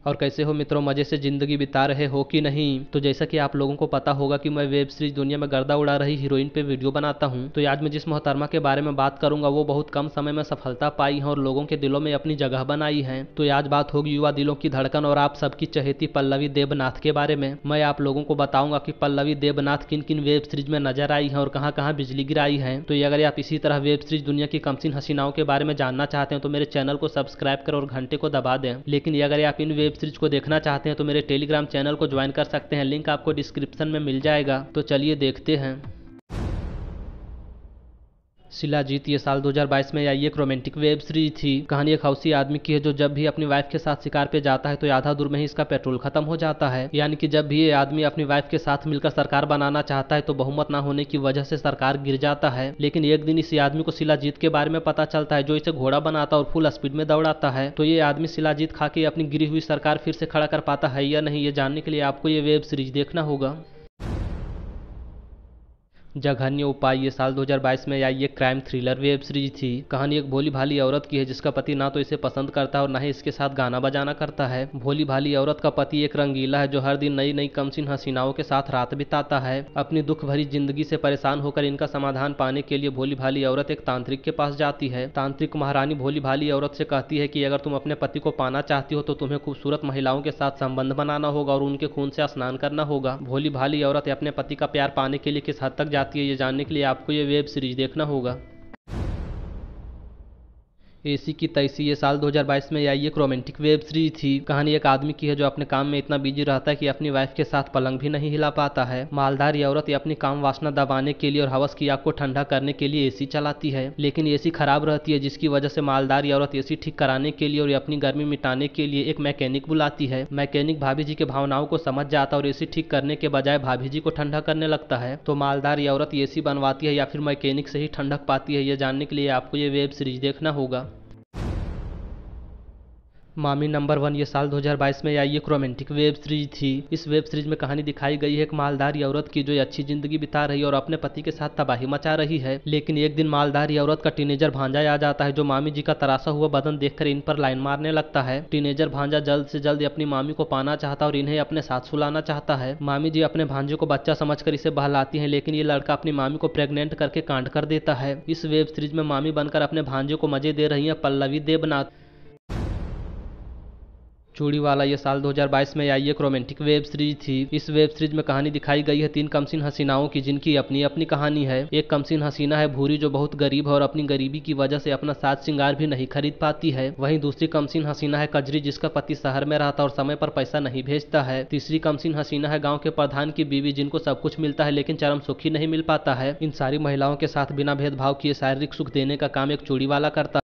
और कैसे हो मित्रों, मजे से जिंदगी बिता रहे हो कि नहीं। तो जैसा कि आप लोगों को पता होगा कि मैं वेब सीरीज दुनिया में गर्दा उड़ा रही हीरोइन पे वीडियो बनाता हूं। तो आज मैं जिस मोहतरमा के बारे में बात करूंगा वो बहुत कम समय में सफलता पाई है और लोगों के दिलों में अपनी जगह बनाई है। तो आज बात होगी युवा दिलों की धड़कन और आप सबकी चहेती पल्लवी देवनाथ के बारे में। मैं आप लोगों को बताऊंगा कि पल्लवी देवनाथ किन किन वेब सीरीज में नजर आई है और कहां कहां बिजली गिराई है। तो अगर आप इसी तरह वेब सीरीज दुनिया की कमसीन हसीनाओं के बारे में जानना चाहते हैं तो मेरे चैनल को सब्सक्राइब करें और घंटे को दबा दें। लेकिन अगर आप इन वेब सीरीज को देखना चाहते हैं तो मेरे टेलीग्राम चैनल को ज्वाइन कर सकते हैं, लिंक आपको डिस्क्रिप्शन में मिल जाएगा। तो चलिए देखते हैं। शिलाजीत ये साल 2022 में आई एक रोमांटिक वेब सीरीज थी। कहानी एक हौसी आदमी की है जो जब भी अपनी वाइफ के साथ शिकार पे जाता है तो आधा दूर में ही इसका पेट्रोल खत्म हो जाता है। यानी कि जब भी ये आदमी अपनी वाइफ के साथ मिलकर सरकार बनाना चाहता है तो बहुमत ना होने की वजह से सरकार गिर जाता है। लेकिन एक दिन इस आदमी को शिलाजीत के बारे में पता चलता है जो इसे घोड़ा बनाता और फुल स्पीड में दौड़ाता है। तो ये आदमी शिलाजीत खा के अपनी गिरी हुई सरकार फिर से खड़ा कर पाता है या नहीं, ये जानने के लिए आपको ये वेब सीरीज देखना होगा। जघन्य उपाय ये साल 2022 में आई एक क्राइम थ्रिलर वेब सीरीज थी। कहानी एक भोली भाली औरत की है जिसका पति ना तो इसे पसंद करता है और ना ही इसके साथ गाना बजाना करता है। भोली भाली औरत का पति एक रंगीला है जो हर दिन नई नई कमसीन हसीनाओं के साथ रात बिताता है। अपनी दुख भरी जिंदगी से परेशान होकर इनका समाधान पाने के लिए भोली भाली औरत एक तांत्रिक के पास जाती है। तांत्रिक महारानी भोली भाली औरत से कहती है कि अगर तुम अपने पति को पाना चाहती हो तो तुम्हें खूबसूरत महिलाओं के साथ संबंध बनाना होगा और उनके खून से स्नान करना होगा। भोली भाली औरत अपने पति का प्यार पाने के लिए किस हद तक जाती है ये जानने के लिए आपको ये वेब सीरीज देखना होगा। एसी की तैसी ये साल 2022 में आई एक रोमांटिक वेब सीरीज थी। कहानी एक आदमी की है जो अपने काम में इतना बिजी रहता है कि अपनी वाइफ के साथ पलंग भी नहीं हिला पाता है। मालदार ये औरत अपनी काम वासना दबाने के लिए और हवस की आग को ठंडा करने के लिए एसी चलाती है। लेकिन एसी खराब रहती है जिसकी वजह से मालदार ये औरत एसी ठीक कराने के लिए और अपनी गर्मी मिटाने के लिए एक मैकेनिक बुलाती है। मैकेनिक भाभी जी के भावनाओं को समझ जाता है और एसी ठीक करने के बजाय भाभी जी को ठंडा करने लगता है। तो मालदार ये औरत एसी बनवाती है या फिर मैकेनिक से ही ठंडक पाती है, ये जानने के लिए आपको ये वेब सीरीज देखना होगा। मामी नंबर 1 ये साल 2022 में आई एक रोमांटिक वेब सीरीज थी। इस वेब सीरीज में कहानी दिखाई गई है एक मालदार औरत की जो अच्छी जिंदगी बिता रही है और अपने पति के साथ तबाही मचा रही है। लेकिन एक दिन मालदार औरत का टीनेजर भांजा आ जाता है जो मामी जी का तरासा हुआ बदन देखकर इन पर लाइन मारने लगता है। टीनेजर भांजा जल्द से जल्द अपनी मामी को पाना चाहता और इन्हें अपने साथ सुलाना चाहता है। मामी जी अपने भांजे को बच्चा समझकर इसे बहलाती है लेकिन ये लड़का अपनी मामी को प्रेग्नेंट करके कांड कर देता है। इस वेब सीरीज में मामी बनकर अपने भांजे को मजे दे रही है पल्लवी देवनाथ। चूड़ी वाला ये साल 2022 में आई एक रोमांटिक वेब सीरीज थी। इस वेब सीरीज में कहानी दिखाई गई है 3 कमसीन हसीनाओं की जिनकी अपनी अपनी कहानी है। एक कमसीन हसीना है भूरी जो बहुत गरीब है और अपनी गरीबी की वजह से अपना साज श्रृंगार भी नहीं खरीद पाती है। वहीं दूसरी कमसीन हसीना है कजरी जिसका पति शहर में रहता और समय पर पैसा नहीं भेजता है। तीसरी कमसीन हसीना है गाँव के प्रधान की बीवी जिनको सब कुछ मिलता है लेकिन चरम सुख ही नहीं मिल पाता है। इन सारी महिलाओं के साथ बिना भेदभाव किए शारीरिक सुख देने का काम एक चूड़ी वाला करता है।